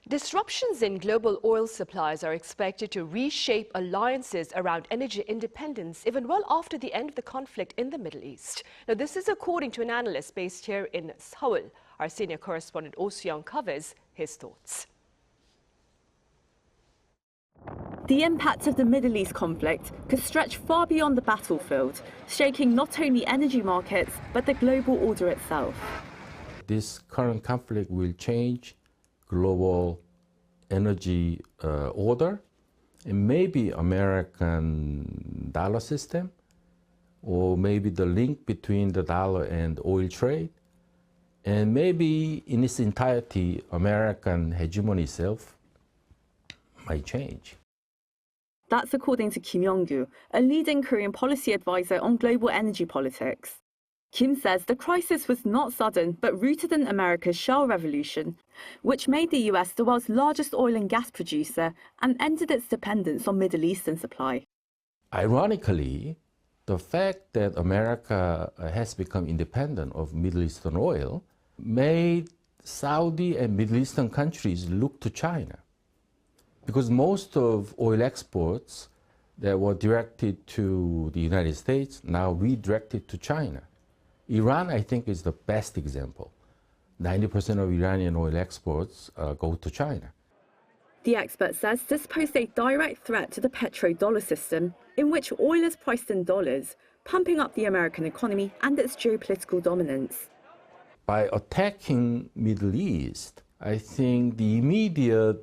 Disruptions in global oil supplies are expected to reshape alliances around energy independence even well after the end of the conflict in the Middle East. Now, this is according to an analyst based here in Seoul. Our senior correspondent Oh Soo-young covers his thoughts. The impact of the Middle East conflict could stretch far beyond the battlefield, shaking not only energy markets but the global order itself. This current conflict will change global energy order, and maybe American dollar system, or maybe the link between the dollar and oil trade, and maybe in its entirety, American hegemony itself might change. That's according to Kim Younkyoo, a leading Korean policy advisor on global energy politics. Kim says the crisis was not sudden, but rooted in America's shale revolution, which made the US the world's largest oil and gas producer and ended its dependence on Middle Eastern supply. Ironically, the fact that America has become independent of Middle Eastern oil made Saudi and Middle Eastern countries look to China. Because most of oil exports that were directed to the United States now redirected to China. Iran, I think, is the best example. 90% of Iranian oil exports go to China. The expert says this posed a direct threat to the petrodollar system, in which oil is priced in dollars, pumping up the American economy and its geopolitical dominance. By attacking Middle East, I think the immediate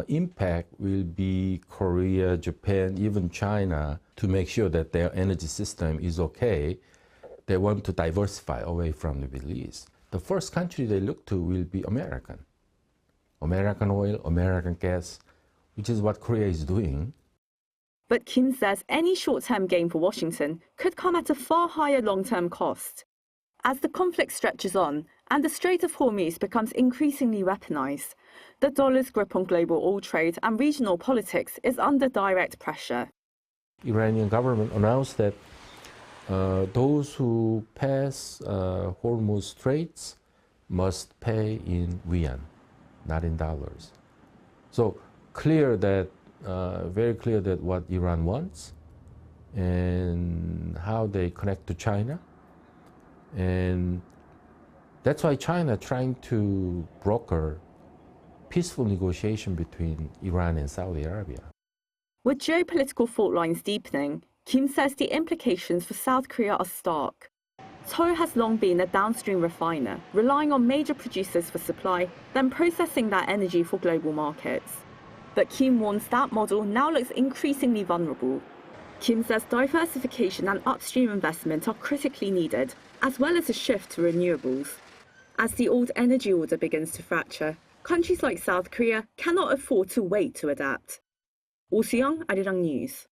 impact will be Korea, Japan, even China, to make sure that their energy system is okay. They want to diversify away from the Middle East. The first country they look to will be American. American oil, American gas, which is what Korea is doing. But Kim says any short-term gain for Washington could come at a far higher long-term cost. As the conflict stretches on and the Strait of Hormuz becomes increasingly weaponized, the dollar's grip on global oil trade and regional politics is under direct pressure. Iranian government announced that those who pass Hormuz Straits must pay in yuan, not in dollars. So clear that, very clear that what Iran wants and how they connect to China. And that's why China trying to broker peaceful negotiation between Iran and Saudi Arabia. With geopolitical fault lines deepening, Kim says the implications for South Korea are stark. Seoul has long been a downstream refiner, relying on major producers for supply, then processing that energy for global markets. But Kim warns that model now looks increasingly vulnerable. Kim says diversification and upstream investment are critically needed, as well as a shift to renewables. As the old energy order begins to fracture, countries like South Korea cannot afford to wait to adapt. Oh Soo-young, ArirangNews.